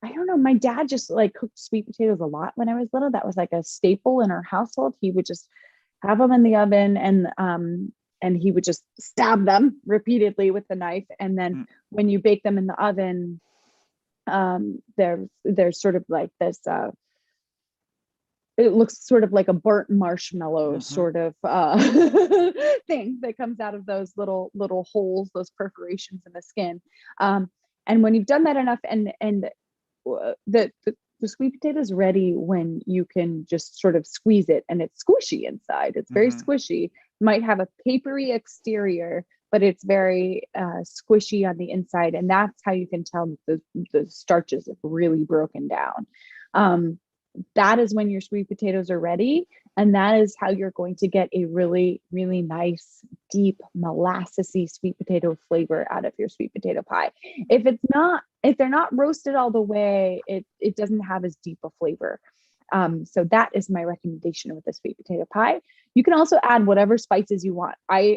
don't know, my dad just like cooked sweet potatoes a lot when I was little. That was like a staple in our household. He would just have them in the oven, and he would just stab them repeatedly with the knife. And then when you bake them in the oven, there's sort of like this it looks sort of like a burnt marshmallow sort of thing that comes out of those little holes, those perforations in the skin. And when you've done that enough, and the sweet potato is ready when you can just sort of squeeze it, and it's squishy inside. It's very squishy. Might have a papery exterior, but it's very squishy on the inside, and that's how you can tell the starches have really broken down. That is when your sweet potatoes are ready. And that is how you're going to get a really, really nice, deep, molassesy sweet potato flavor out of your sweet potato pie. If they're not roasted all the way, it doesn't have as deep a flavor. So that is my recommendation with the sweet potato pie. You can also add whatever spices you want. I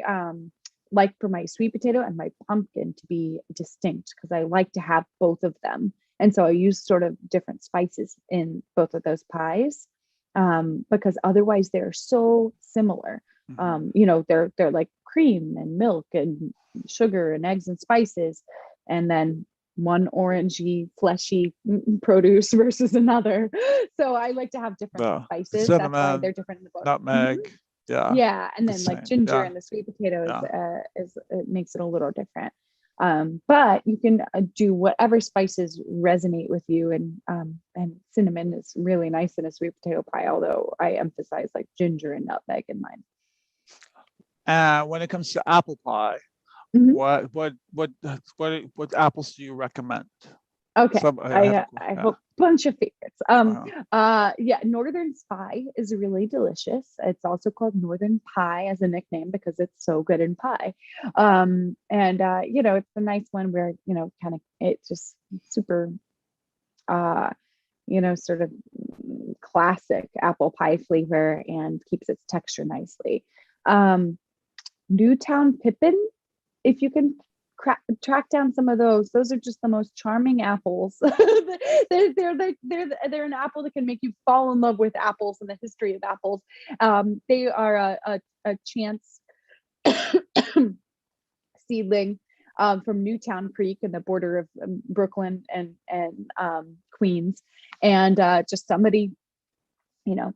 like for my sweet potato and my pumpkin to be distinct, because I like to have both of them. And so I use sort of different spices in both of those pies, because otherwise they're so similar. They're like cream and milk and sugar and eggs and spices, and then one orangey, fleshy produce versus another. So I like to have different spices. Cinnamon, that's why they're different in the book. Nutmeg. Yeah. And then like ginger and the sweet potatoes it makes it a little different. But you can do whatever spices resonate with you, and cinnamon is really nice in a sweet potato pie, although I emphasize like ginger and nutmeg in mine. When it comes to apple pie, what apples do you recommend? Okay, I have a bunch of favorites. Northern Spy is really delicious. It's also called Northern Pie as a nickname because it's so good in pie. It's a nice one where it's just super, sort of classic apple pie flavor and keeps its texture nicely. Newtown Pippin, if you can track down some of those are just the most charming apples. they're an apple that can make you fall in love with apples and the history of apples. They are a chance seedling from Newtown Creek in the border of Brooklyn and Queens, and just somebody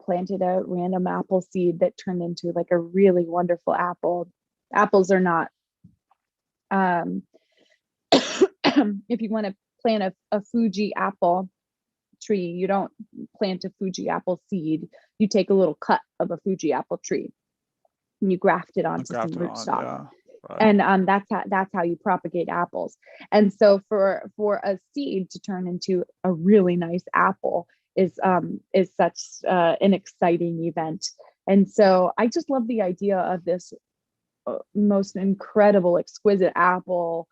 planted a random apple seed that turned into like a really wonderful apple. Apples are not if you want to plant a Fuji apple tree, you don't plant a Fuji apple seed. You take a little cut of a Fuji apple tree and you graft it onto some rootstock. Yeah, right. And that's how you propagate apples. And so for a seed to turn into a really nice apple is such an exciting event. And so I just love the idea of this most incredible, exquisite apple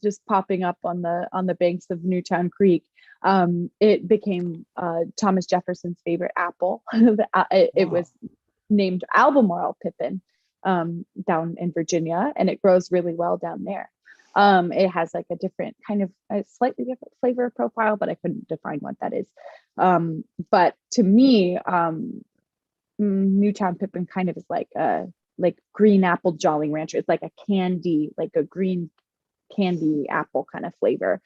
just popping up on the banks of Newtown Creek. It became Thomas Jefferson's favorite apple. It was named Albemarle Pippin down in Virginia, and it grows really well down there. It has like a different a slightly different flavor profile, but I couldn't define what that is. But to me, Newtown Pippin kind of is like green apple Jolly Rancher. It's like a candy, like a green candy apple kind of flavor.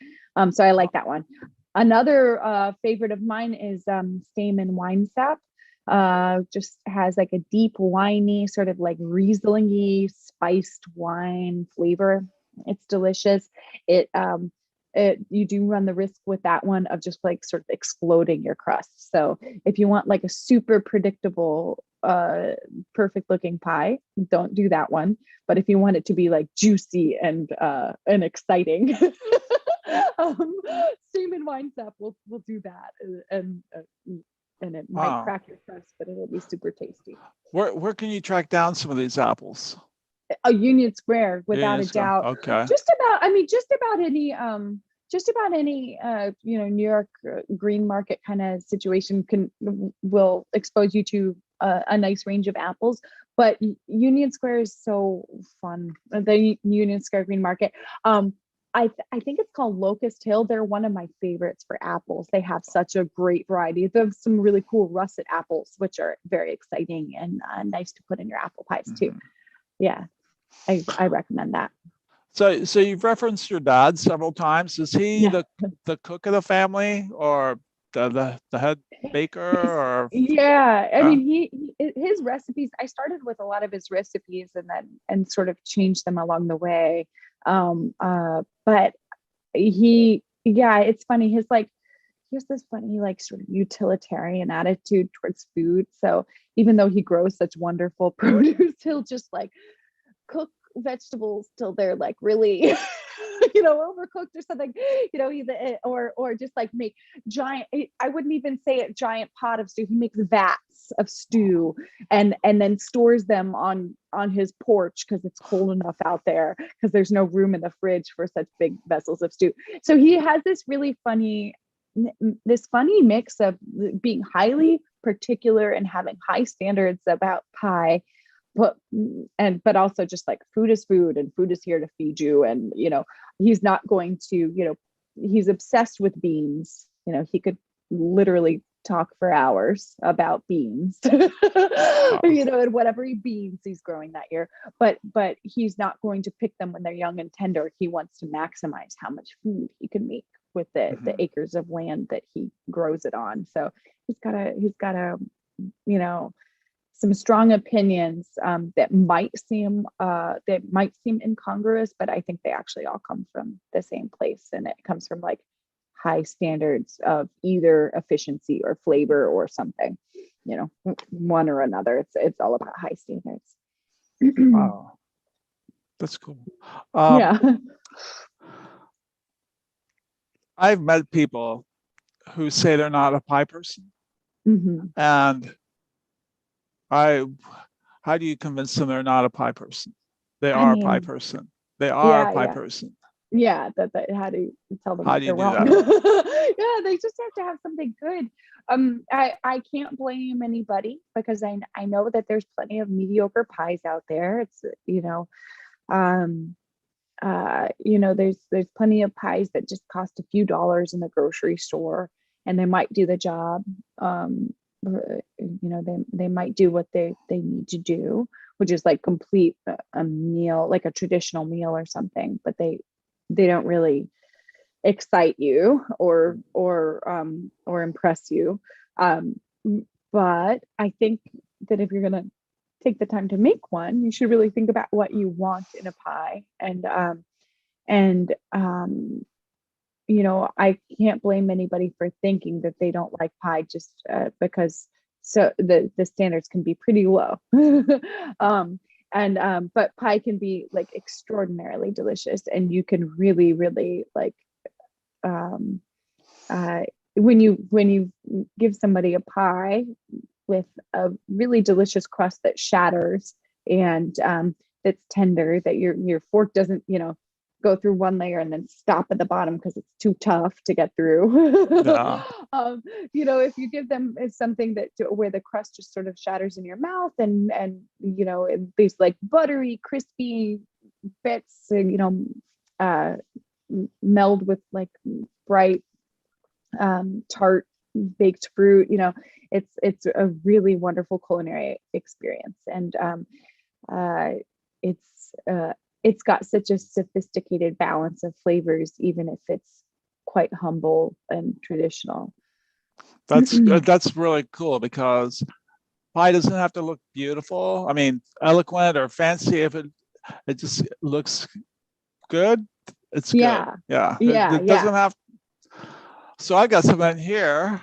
So I like that one. Another favorite of mine is Stayman Wine Sap. Just has like a deep winey, sort of like Riesling-y spiced wine flavor. It's delicious. It you do run the risk with that one of just like sort of exploding your crust. So if you want like a super predictable, perfect looking pie, don't do that one. But if you want it to be like juicy and exciting, steam and wine stuff, we'll do that, and it might crack your crust, but it'll be super tasty. Where can you track down some of these apples? A Union Square, without a doubt. Okay. Just about any New York green market kind of situation will expose you to a nice range of apples. But Union Square is so fun. The Union Square Green Market. I think it's called Locust Hill. They're one of my favorites for apples. They have such a great variety. They have some really cool russet apples, which are very exciting and nice to put in your apple pies too. Yeah, I recommend that. So you've referenced your dad several times. Is he the cook of the family, or the head baker? Or I mean, his recipes, I started with a lot of his recipes and sort of changed them along the way. But it's funny. He has this funny, like, sort of utilitarian attitude towards food. So even though he grows such wonderful produce, he'll just like cook vegetables till they're like really overcooked or something, or just like make giant, I wouldn't even say a giant pot of stew. He makes vats of stew and then stores them on his porch because it's cold enough out there, because there's no room in the fridge for such big vessels of stew. So he has this really funny mix of being highly particular and having high standards about pie, but also just like food is food and food is here to feed you. And, he's not going to, he's obsessed with beans. He could literally talk for hours about beans, and whatever beans he's growing that year. But he's not going to pick them when they're young and tender. He wants to maximize how much food he can make with the acres of land that he grows it on. So he's got a some strong opinions that might seem incongruous, but I think they actually all come from the same place, and it comes from like high standards of either efficiency or flavor or something, one or another. It's all about high standards. Wow, that's cool. I've met people who say they're not a pie person, and how do you convince them they're not a pie person? They are a pie person. They are a pie person. Yeah, how do you tell them how do you do wrong? that? They just have to have something good. I can't blame anybody, because I know that there's plenty of mediocre pies out there. It's there's plenty of pies that just cost a few dollars in the grocery store, and they might do the job. They might do what they need to do, which is like complete a meal, like a traditional meal or something, but they don't really excite you or impress you. But I think that if you're going to take the time to make one, you should really think about what you want in a pie. I can't blame anybody for thinking that they don't like pie just because the standards can be pretty low. But pie can be like extraordinarily delicious, and you can really, really like when you give somebody a pie with a really delicious crust that shatters and that's tender, that your fork doesn't go through one layer and then stop at the bottom because it's too tough to get through. If you give them something where the crust just sort of shatters in your mouth and these like buttery, crispy bits, meld with like bright, tart baked fruit, it's a really wonderful culinary experience. And it's got such a sophisticated balance of flavors, even if it's quite humble and traditional. That's really cool, because pie doesn't have to look beautiful. I mean, eloquent or fancy. If it just looks good, It's good. Yeah. It doesn't have. So I got some in here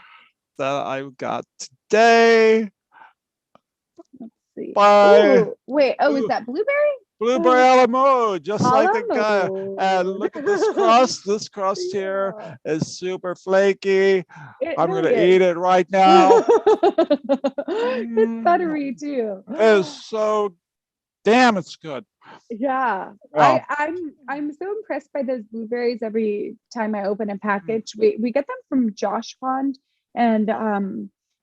that I got today. Let's see. By Ooh, wait. Oh, is that blueberry? Blueberry a la mode, just like the guy. Alamo. And look at this crust. This crust here is super flaky. I'm It gonna really eat it right now. It's buttery too. It is so damn, it's good. Yeah, Yeah. I'm so impressed by those blueberries every time I open a package. We get them from Josh Pond, and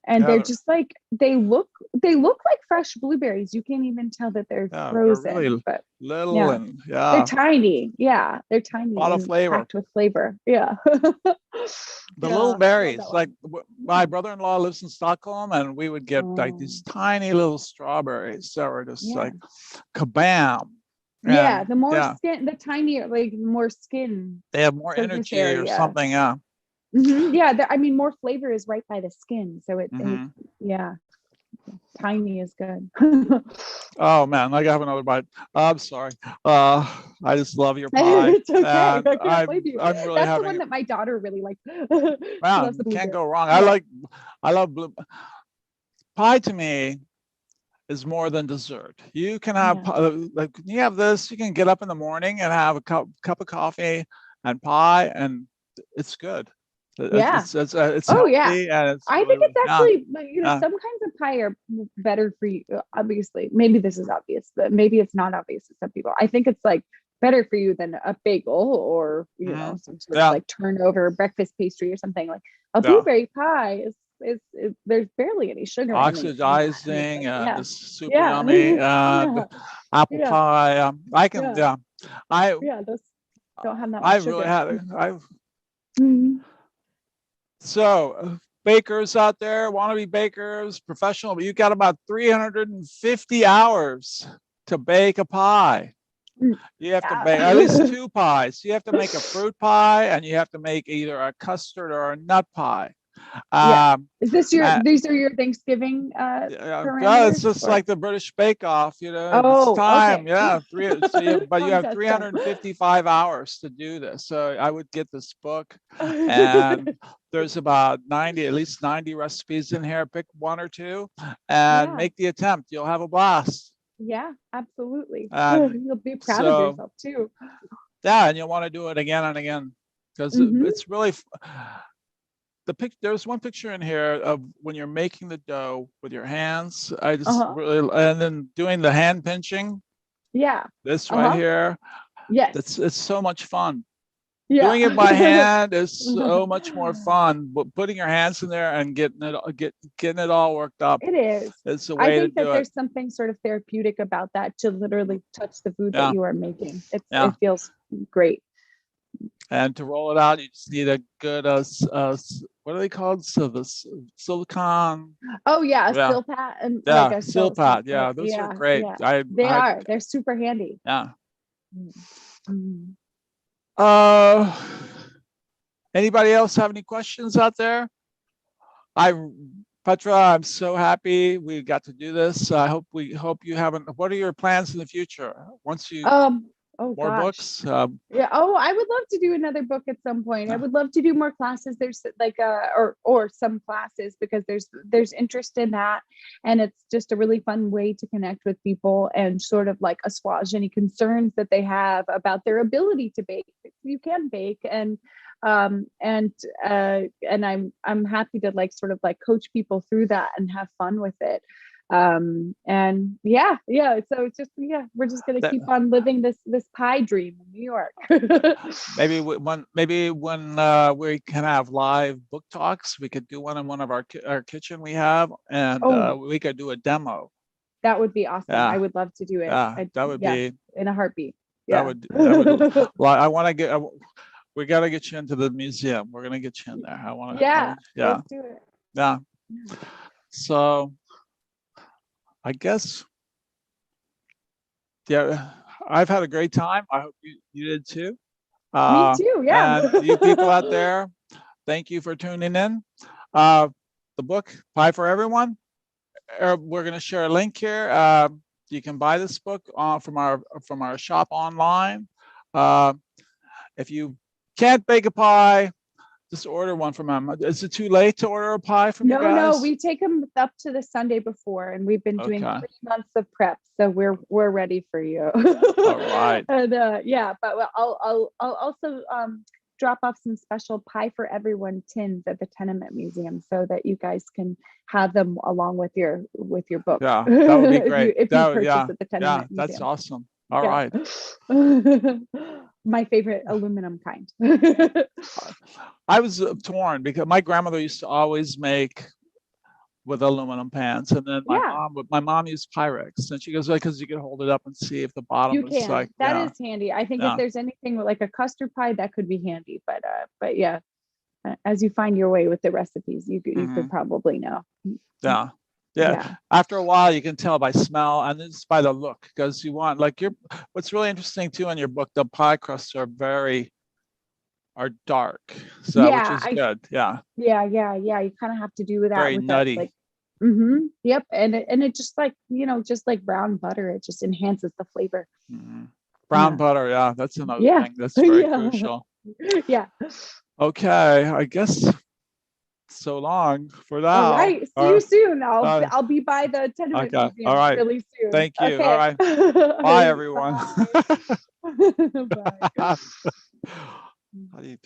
they're just like they look like fresh blueberries. You can't even tell that they're frozen. They're really but little and they're tiny. Yeah, they're tiny. A lot of flavor. Packed with flavor. Yeah. The little berries, like my brother-in-law lives in Stockholm, and we would get like these tiny little strawberries that were just like kabam. And, the more skin, the tinier, like more skin. They have more energy or something. Yeah. Yeah, I mean, more flavor is right by the skin, so it tiny is good. Oh man, I have another bite. I'm sorry. I just love your pie. It's okay. I can't blame you. I'm really That's the one that my daughter really likes. Wow, can't go wrong. I love blue pie. To me, is more than dessert. You can have like you have this. You can get up in the morning and have a cup of coffee and pie, and it's good. It's healthy, and it's I think it's actually some kinds of pie are better for you. Obviously, maybe this is obvious, but maybe it's not obvious to some people. I think it's like better for you than a bagel or some sort of like turnover breakfast pastry or something. Like a blueberry pie is there's barely any sugar. Oxidizing, it's super yummy. Apple pie. I can those don't have that much I sugar. really had it. So bakers out there, wannabe bakers, professional, but you got about 350 hours to bake a pie. You have to bake at least 2 pies. You have to make a fruit pie, and you have to make either a custard or a nut pie. Is this these are your Thanksgiving it's just like the British Bake Off, it's time. But you have 355 hours to do this. So I would get this book, and there's about at least 90 recipes in here. Pick 1 or 2 and make the attempt. You'll have a blast. Yeah, absolutely. You'll be proud of yourself too. Yeah, and you'll want to do it again and again, because it's really there's one picture in here of when you're making the dough with your hands. I just really, and then doing the hand pinching. Yeah. This right here. Yes. It's so much fun. Yeah. Doing it by hand is so much more fun. But putting your hands in there and getting it all worked up. It is. It's a way to do it. I think that there's something sort of therapeutic about that, to literally touch the food that you are making. It feels great. And to roll it out, you just need a good what are they called? So the silicone. Oh yeah, Silpat and like a Silpat. Yeah, those are great. Yeah. They're super handy. Yeah. Anybody else have any questions out there? Petra, I'm so happy we got to do this. I hope you haven't. What are your plans in the future once you? More books? I would love to do another book at some point. I would love to do more classes. There's like or some classes, because there's interest in that, and it's just a really fun way to connect with people and sort of like assuage any concerns that they have about their ability to bake. You can bake, and I'm happy to like sort of like coach people through that and have fun with it. So it's just we're just gonna keep on living this pie dream in New York. maybe when we can have live book talks, we could do one in one of our kitchen we have, and we could do a demo. That would be awesome. I would love to do it. That would be in a heartbeat. That would well, I want to get we got to get you into the museum. We're gonna get you in there. I want to let's do it. Yeah. So I guess, I've had a great time. I hope you did too. Me too, yeah. And you people out there, thank you for tuning in. The book, Pie for Everyone, we're going to share a link here. You can buy this book from our shop online. If you can't bake a pie, just order one from them. Is it too late to order a pie from you guys? No, we take them up to the Sunday before, and we've been doing 3 months of prep, so we're ready for you. All right. And yeah, but I'll also drop off some special Pie for Everyone tins at the Tenement Museum, so that you guys can have them along with your book. Yeah, that would be great. if you purchase at the Tenement Museum. That's awesome. All right. My favorite aluminum kind. I was torn because my grandmother used to always make with aluminum pans, and then my mom used Pyrex, and she goes, like, because you can hold it up and see if the bottom is like that is handy. I think if there's anything like a custard pie, that could be handy. But yeah, as you find your way with the recipes, you could probably know. Yeah. After a while, you can tell by smell and just by the look, because you want, like, what's really interesting too in your book, the pie crusts are dark, so which is good. Yeah. You kind of have to do that. Very with nutty. That, yep. And it just like, just like brown butter, it just enhances the flavor. Brown butter, that's another thing that's very crucial. Yeah. Okay, I guess so long for now. All right. See you soon. I'll be by the Tenement Museum really soon. Thank you. Okay. All right. Bye, everyone. Bye. How do you turn